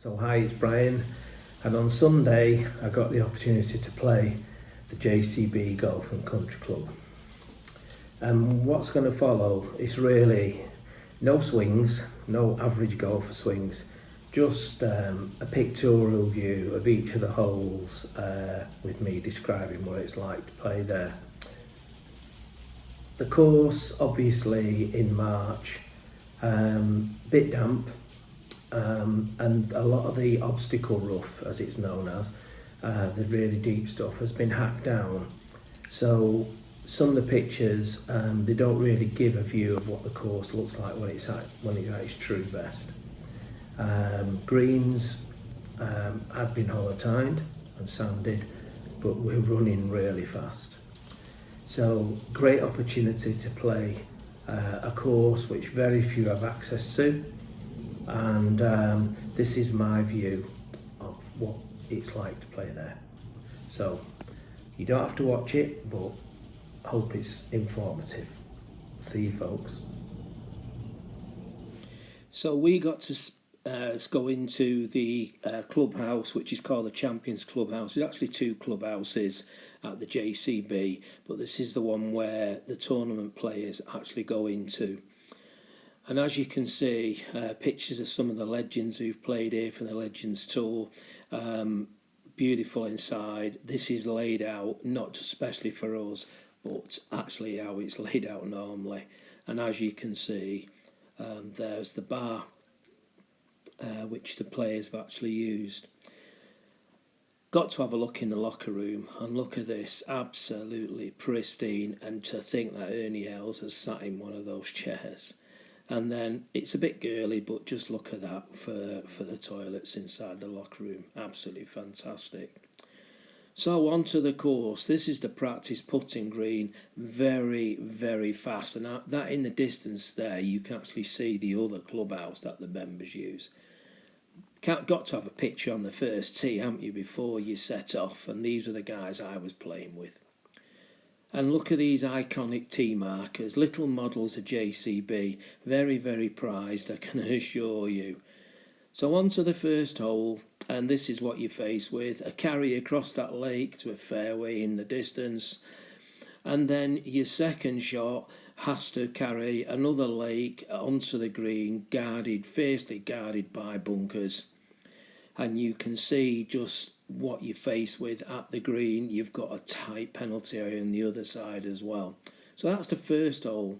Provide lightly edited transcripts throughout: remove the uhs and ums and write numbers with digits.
So hi, it's Brian, and on Sunday I got the opportunity to play the JCB Golf and Country Club. And what's going to follow is really no swings, no average golfer swings, just a pictorial view of each of the holes with me describing what it's like to play there. The course, obviously in March, bit damp, and a lot of the obstacle rough, as it's known as, the really deep stuff, has been hacked down. So some of the pictures, they don't really give a view of what the course looks like when it's at its true best. Greens had been hollow-tined and sanded, but we're running really fast. So great opportunity to play a course which very few have access to, and this is my view of what it's like to play there. So you don't have to watch it, but I hope it's informative. See you folks. So we got to go into the clubhouse, which is called the Champions Clubhouse. There's actually two clubhouses at the JCB, but this is the one where the tournament players actually go into. And as you can see, pictures of some of the legends who've played here for the Legends Tour. Beautiful inside. This is laid out, not especially for us, but actually how it's laid out normally. And as you can see, there's the bar, which the players have actually used. Got to have a look in the locker room, and look at this, absolutely pristine. And to think that Ernie Els has sat in one of those chairs. And then it's a bit girly, but just look at that for the toilets inside the locker room. Absolutely fantastic. So on to the course. This is the practice putting green. Very, very fast. And that in the distance there, you can actually see the other clubhouse that the members use. Got to have a picture on the first tee, haven't you, before you set off? And these are the guys I was playing with. And look at these iconic tee markers, little models of JCB, very, very prized, I can assure you. So on to the first hole, and this is what you're faced with, a carry across that lake to a fairway in the distance, and then your second shot has to carry another lake onto the green, fiercely guarded by bunkers. And you can see just what you're faced with at the green. You've got a tight penalty area on the other side as well. So that's the first hole.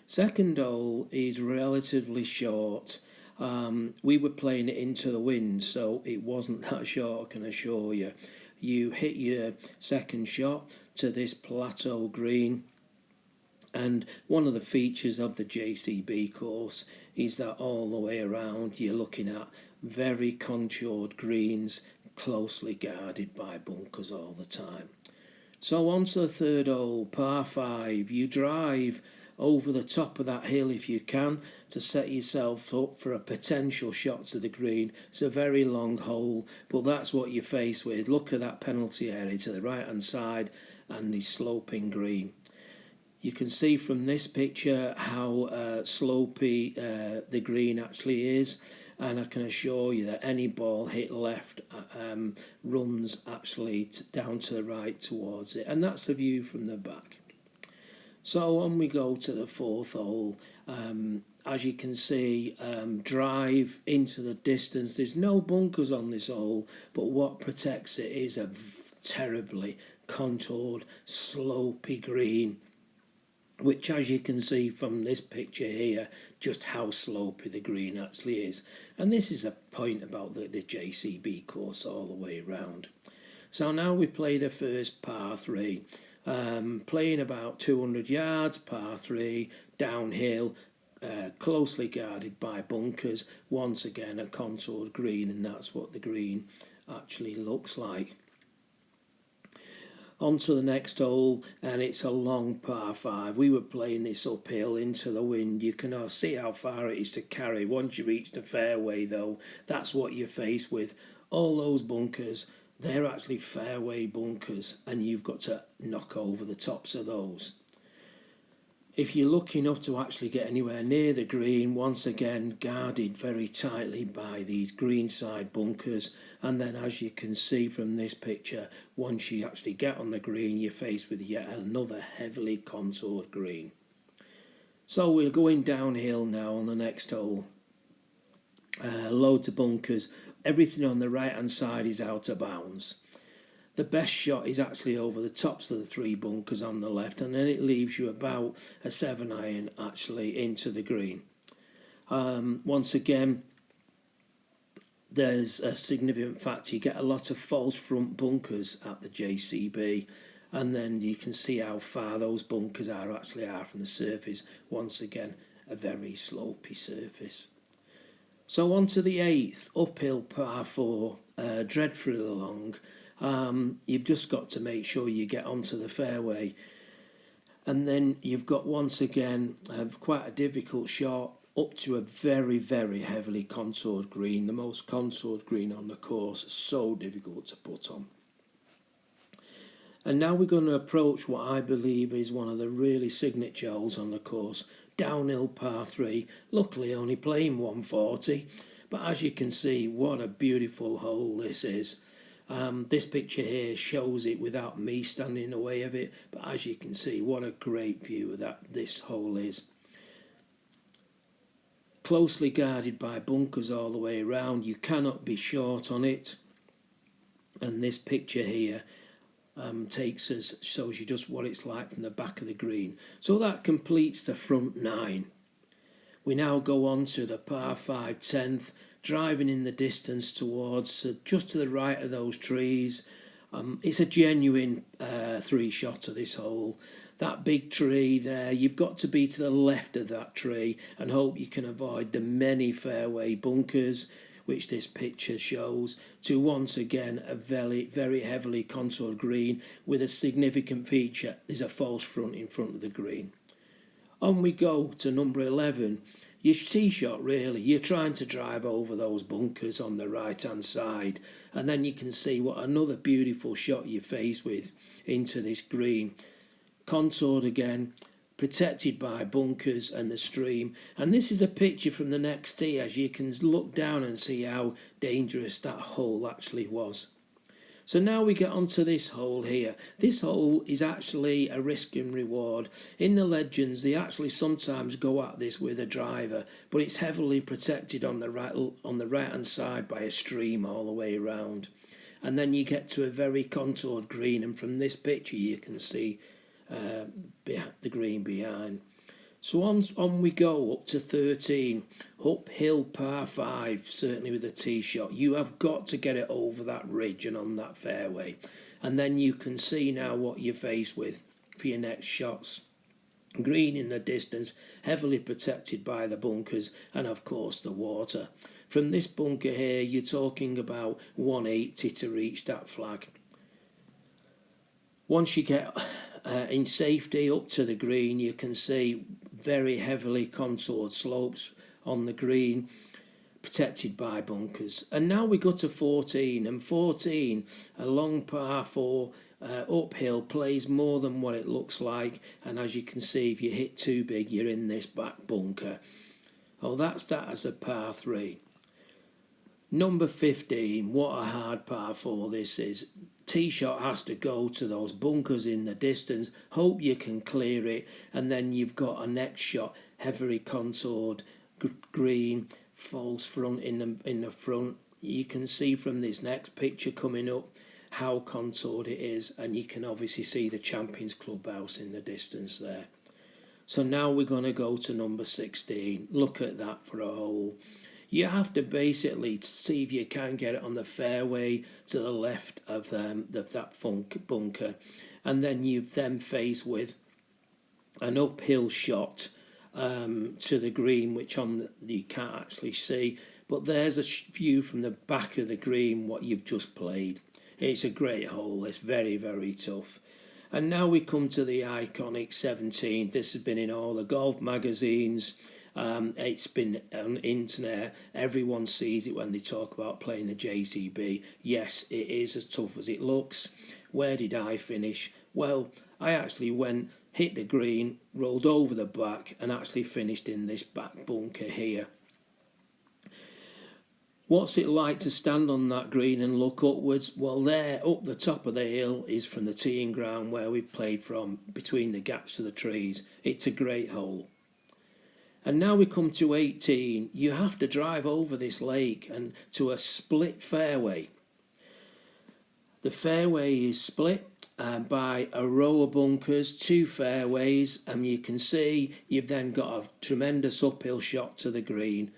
Second hole is relatively short. We were playing it into the wind, so it wasn't that short, I can assure you. You hit your second shot to this plateau green, and one of the features of the JCB course is that all the way around you're looking at very contoured greens, closely guarded by bunkers all the time. So on to the third hole, par 5. You drive over the top of that hill if you can to set yourself up for a potential shot to the green. It's a very long hole, but that's what you're faced with. Look at that penalty area to the right hand side and the sloping green. You can see from this picture how slopey the green actually is. And I can assure you that any ball hit left runs actually down to the right towards it. And that's the view from the back. So on we go to the fourth hole. As you can see, drive into the distance. There's no bunkers on this hole, but what protects it is a terribly contoured, slopey green, which, as you can see from this picture here, just how slopey the green actually is. And this is a point about the JCB course all the way around. So now we play the first par 3. Playing about 200 yards, par 3, downhill, closely guarded by bunkers. Once again, a contoured green, and that's what the green actually looks like. On to the next hole, and it's a long par 5. We were playing this uphill into the wind. You can see how far it is to carry. Once you reach the fairway, though, that's what you're faced with. All those bunkers, they're actually fairway bunkers, and you've got to knock over the tops of those. If you're lucky enough to actually get anywhere near the green, once again guarded very tightly by these greenside bunkers, and then as you can see from this picture, once you actually get on the green, you're faced with yet another heavily contoured green. So we're going downhill now on the next hole. Loads of bunkers, everything on the right hand side is out of bounds. The best shot is actually over the tops of the 3 bunkers on the left, and then it leaves you about a 7-iron actually into the green. Once again, there's a significant factor. You get a lot of false front bunkers at the JCB, and then you can see how far those bunkers are from the surface. Once again, a very slopey surface. So on to the 8th, uphill par 4, dreadfully long. You've just got to make sure you get onto the fairway, and then you've got once again quite a difficult shot up to a very, very heavily contoured green, the most contoured green on the course, so difficult to put on. And now we're going to approach what I believe is one of the really signature holes on the course, downhill par 3, luckily only playing 140, but as you can see, what a beautiful hole this is. This picture here shows it without me standing in the way of it, but as you can see, what a great view that this hole is. Closely guarded by bunkers all the way around, you cannot be short on it. And this picture here shows you just what it's like from the back of the green. So that completes the front 9. We now go on to the par 5 10th, driving in the distance towards just to the right of those trees. It's a genuine 3-shotter, this hole. That big tree there, you've got to be to the left of that tree and hope you can avoid the many fairway bunkers, which this picture shows, to once again a very, very heavily contoured green with a significant feature. There's a false front in front of the green. On we go to number 11. Your tee shot, really, you're trying to drive over those bunkers on the right hand side, and then you can see what another beautiful shot you're faced with into this green. Contoured again, protected by bunkers and the stream, and this is a picture from the next tee as you can look down and see how dangerous that hole actually was. So now we get onto this hole here. This hole is actually a risk and reward. In the legends, they actually sometimes go at this with a driver, but it's heavily protected on the right hand side by a stream all the way around. And then you get to a very contoured green, and from this picture you can see the green behind. So on we go up to 13, uphill par 5, certainly with a tee shot. You have got to get it over that ridge and on that fairway. And then you can see now what you're faced with for your next shots. Green in the distance, heavily protected by the bunkers and of course the water. From this bunker here, you're talking about 180 to reach that flag. Once you get in safety up to the green, you can see very heavily contoured slopes on the green, protected by bunkers. And now we go to 14, and 14, a long par 4 uphill, plays more than what it looks like, and as you can see, if you hit too big, you're in this back bunker. Oh, that's that as a par 3. Number 15, what a hard par 4 this is. Tee shot has to go to those bunkers in the distance, hope you can clear it, and then you've got a next shot, heavily contoured green, false front in the front. You can see from this next picture coming up how contoured it is, and you can obviously see the Champions Clubhouse in the distance there. So now we're going to go to number 16. Look at that for a hole. You have to basically see if you can get it on the fairway to the left of that bunker, and then you face with an uphill shot to the green, which you can't actually see, but there's a view from the back of the green what you've just played. It's a great hole. It's very, very tough. And now we come to the iconic 17. This has been in all the golf magazines. It's been on the internet. Everyone sees it when they talk about playing the JCB. Yes, it is as tough as it looks. Where did I finish? Well, I actually went hit the green, rolled over the back, and actually finished in this back bunker here. What's it like to stand on that green and look upwards? Well, there, up the top of the hill, is from the teeing ground where we've played from, between the gaps of the trees. It's a great hole. And now we come to 18. You have to drive over this lake and to a split fairway. The fairway is split by a row of bunkers, 2 fairways, and you can see you've then got a tremendous uphill shot to the green.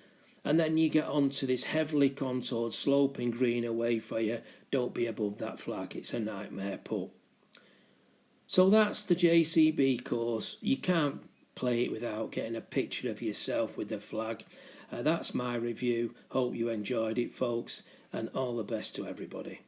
And then you get onto this heavily contoured sloping green away for you. Don't be above that flag, it's a nightmare putt. So that's the JCB course. You can't play it without getting a picture of yourself with the flag. That's my review. Hope you enjoyed it, folks, and all the best to everybody.